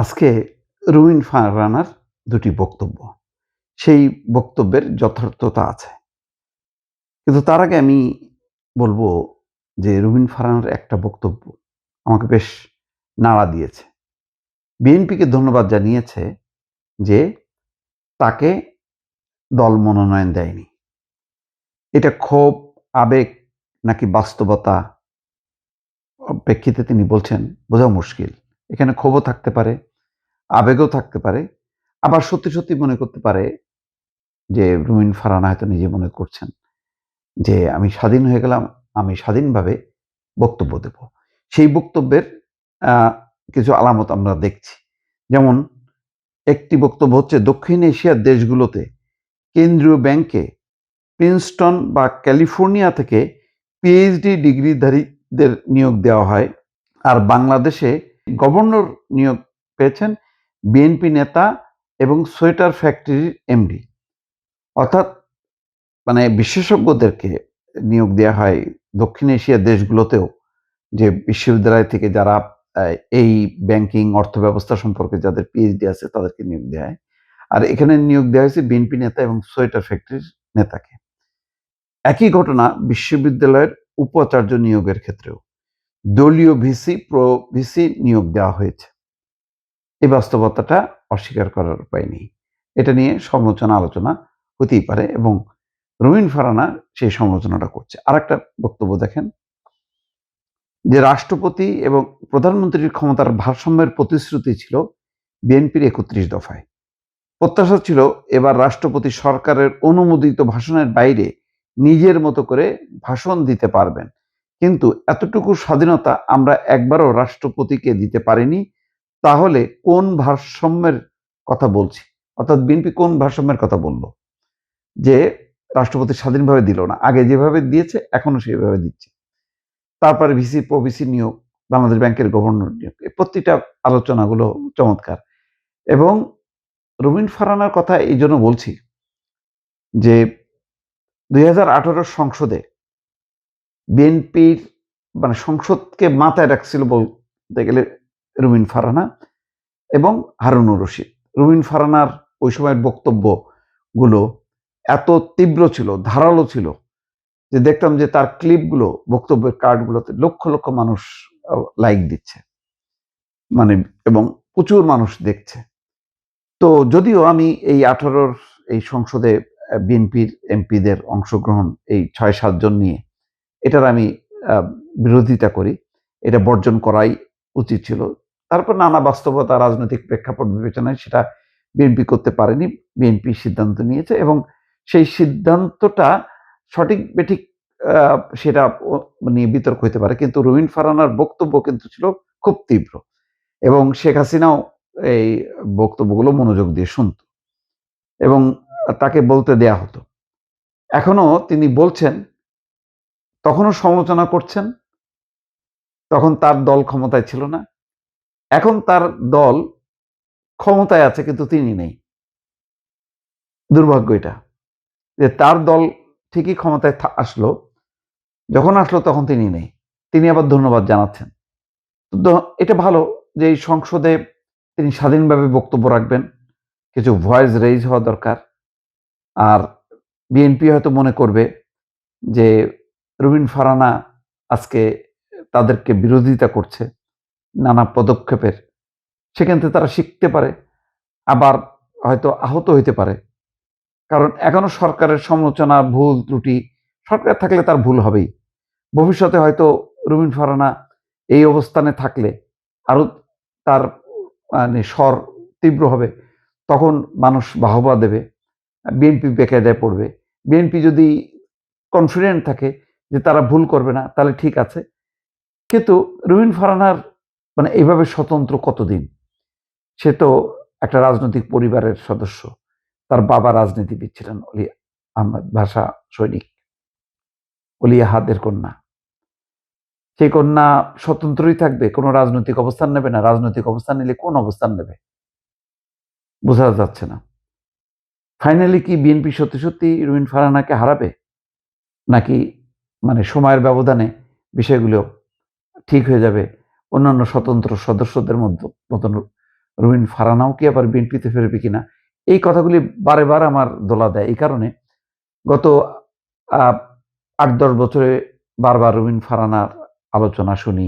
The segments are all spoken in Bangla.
আজকে রুমিন ফারহানার দুটি বক্তব্য। সেই বক্তব্যের যথার্থতা আছে। কিন্তু তার আগে আমি বলব যে রুমিন ফারহানার একটা বক্তব্য আমাকে বেশ নাড়া দিয়েছে। বিএনপিকে ধন্যবাদ জানিয়েছে যে তাকে দল মনোনয়ন দেয়নি। এটা ক্ষোভ, আবেগ নাকি বাস্তবতা প্রেক্ষিতে তিনি বলছেন বোঝা মুশকিল। এখানে ক্ষোভও থাকতে পারে, আবেগও থাকতে পারে। আবার সত্যি মনে করতে পারে যে রুমিন ফারহানা হয়তো নিজে মনে করছেন যে আমি স্বাধীন হয়ে গেলাম, আমি স্বাধীনভাবে বক্তব্য দেব। সেই বক্তব্যের আ কিছু আলামত আমরা দেখছি। যেমন একটি বক্তব্য হচ্ছে দক্ষিণ এশিয়ার দেশগুলোতে কেন্দ্রীয় ব্যাংকে প্রিন্সটন বা ক্যালিফোর্নিয়া থেকে পিএইচডি ডিগ্রিধারীদের নিয়োগ দেওয়া হয়। আর বাংলাদেশে গভর্নর নিয়োগ পেয়েছেন বিএনপি নেতা এবং সোয়েটার ফ্যাক্টরির এমডি। অর্থাৎ মানে বিশেষজ্ঞদেরকে নিয়োগ দেওয়া হয় দক্ষিণ এশিয়ার দেশগুলোতেও, যে বিশ্ববিদ্যালয় থেকে যারা এই ব্যাংকিং অর্থব্যবস্থা সম্পর্কে যাদের পিএইচডি আছে তাদেরকে নিয়োগ দেওয়া হয়। আর এখানে নিয়োগ দেওয়া হয়েছে বিএনপি নেতা এবং সোয়েটার ফ্যাক্টরির নেতাকে। একই ঘটনা বিশ্ববিদ্যালয়ের উপাচার্য নিয়োগের ক্ষেত্রেও দলীয় ভিসি, প্রো ভিসি নিয়োগ দেওয়া হয়েছে। এই বাস্তবতাটা অস্বীকার করার উপায় নেই। এটা নিয়ে সমালোচনা আলোচনা হতেই পারে এবং রুমিন ফারহানা সেই সমালোচনাটা করছে। আরেকটা বক্তব্য দেখেন যে রাষ্ট্রপতি এবং প্রধানমন্ত্রীর ক্ষমতার ভারসাম্যের প্রতিশ্রুতি ছিল বিএনপির ৩১ দফায়। প্রত্যাশা ছিল এবার রাষ্ট্রপতি সরকারের অনুমোদিত ভাষণের বাইরে নিজের মতো করে ভাষণ দিতে পারবেন। কিন্তু এতটুকু স্বাধীনতা আমরা একবারও রাষ্ট্রপতিকে দিতে পারিনি। তাহলে কোন ভারসাম্যের কথা বলছি? অর্থাৎ বিএনপি কোন ভারসাম্যের কথা বলল? যে রাষ্ট্রপতি স্বাধীনভাবে দিল না। আগে যেভাবে দিয়েছে এখনো সেভাবে দিচ্ছে। তারপরে ভিসি, প্রভিসি নিয়োগ, বাংলাদেশ ব্যাংকের গভর্নর নিয়োগ। এই প্রতিটা আলোচনাগুলো চমৎকার। এবং রুমিন ফারহানার কথা এইজন্য বলছি যে ২০১৮ সংসদে বিএনপির মানে সংসদকে মাথায় রাখছিল বলতে গেলে রুমিন ফারহানা এবং হারুনুর রশিদ। রুমিন ফারহানার ওই সময়ের বক্তব্যগুলো এত তীব্র ছিল, ধারালো ছিল যে দেখতাম যে তার ক্লিপগুলো, বক্তব্যের কার্ডগুলোতে লক্ষ মানুষ লাইক দিচ্ছে। মানে এবং প্রচুর মানুষ দেখছে। তো যদিও আমি এই ১৮ এই সংসদে বিএনপির এমপিদের অংশগ্রহণ এই ৬-৭ জন নিয়ে এটার আমি বিরোধিতা করি। এটা বর্জন করাই উচিত ছিল। তারপর নানা বাস্তবতা, রাজনৈতিক প্রেক্ষাপট বিবেচনায় সেটা বিএনপি করতে পারেনি। বিএনপি সিদ্ধান্ত নিয়েছে এবং সেই সিদ্ধান্তটা সঠিক বেঠিক আ সেটা নিয়ে বিতর্ক হইতে পারে। কিন্তু রুমিন ফারহানার বক্তব্য কিন্তু ছিল খুব তীব্র এবং শেখ হাসিনাও এই বক্তব্যগুলো মনোযোগ দিয়ে শুনত এবং তাকে বলতে দেয়া হতো। এখনো তিনি বলছেন, তখনও সমালোচনা করছেন। তখন তার দল ক্ষমতায় ছিল না। এখন তার দল ক্ষমতায় আছে কিন্তু তিনি নেই। দুর্ভাগ্য এটা। যে তার দল ঠিকই ক্ষমতায় আসলো। যখন আসলো তখন তিনি নেই। তিনি আবার ধন্যবাদ জানাচ্ছেন। তো এটা ভালো যে এই সংসদে তিনি স্বাধীনভাবে বক্তব্য রাখবেন। কিছু ভয়েস রেইজ হওয়া দরকার। আর বিএনপি হয়তো মনে করবে যে রুমিন ফারহানা আজকে তাদেরকে বিরোধিতা করছে নানা পদক্ষেপের। সেখান থেকে তারা শিখতে পারে। আবার হয়তো আহত হইতে পারে। কারণ এখনো সরকারের সমালোচনা, ভুল ত্রুটি, সরকার থাকলে তার ভুল হবেই। ভবিষ্যতে হয়তো রুমিন ফারহানা এই অবস্থানে থাকলে আরো তার মানে স্বর তীব্র হবে। তখন মানুষ বাহবা দেবে। বিএনপি বেকায়দায় পড়বে। বিএনপি যদি কনফিডেন্ট থাকে যে তারা ভুল করবে না, তাহলে ঠিক আছে। কিন্তু রুমিন ফারহানার মানে এভাবে স্বতন্ত্র কতদিন? সে তো একটা রাজনৈতিক পরিবারের সদস্য। তার বাবা রাজনীতিবিদ ছিলেন, অলি আহমেদ ভাষা সৈনিক, অলি আহাদের কন্যা। সেই কন্যা স্বতন্ত্রই থাকবে, কোনো রাজনৈতিক অবস্থান নেবে না। রাজনৈতিক অবস্থান নিলে কোন অবস্থান নেবে? বোঝা যাচ্ছে না। ফাইনালি কি বিএনপি সত্যি রুমিন ফারহানাকে হারাবে? নাকি মানে সময়ের ব্যবধানে বিষয়গুলো ঠিক হয়ে যাবে? অন্যান্য স্বতন্ত্র সদস্যদের মতন রুমিন ফারহানাও কি আবার বিএনপিতে ফিরবে কিনা? এই কথাগুলি বারে আমার দোলা দেয়। এই কারণে গত আ ৮-১০ বছরে বারবার রুমিন ফারহানার আলোচনা শুনি,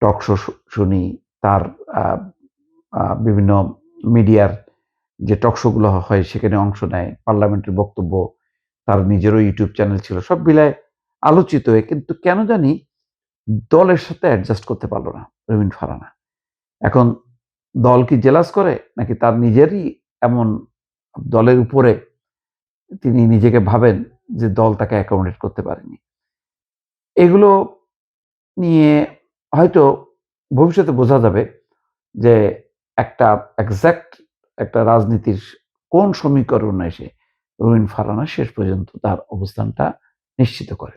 টক শো শুনি, তার আ আ বিভিন্ন মিডিয়ার যে টক শো গুলো হয় সেখানে অংশ নেয়, পার্লামেন্টের বক্তব্য, তার নিজেরও ইউটিউব চ্যানেল ছিল। সব মিলায় আলোচিত হয়ে কিন্তু কেন জানি দলের সাথে অ্যাডজাস্ট করতে পারল না রুমিন ফারহানা। এখন দল কি জেলাস করে? নাকি তার নিজেরই এমন দলের উপরে তিনি নিজেকে ভাবেন যে দল তাকে অ্যাকোমোডেট করতে পারেনি। এগুলো নিয়ে হয়তো ভবিষ্যতে বোঝা যাবে যে একটা এক্সাক্ট একটা রাজনীতির কোন সমীকরণে এসে রুমিন ফারহানা শেষ পর্যন্ত তার অবস্থানটা নিশ্চিত করে।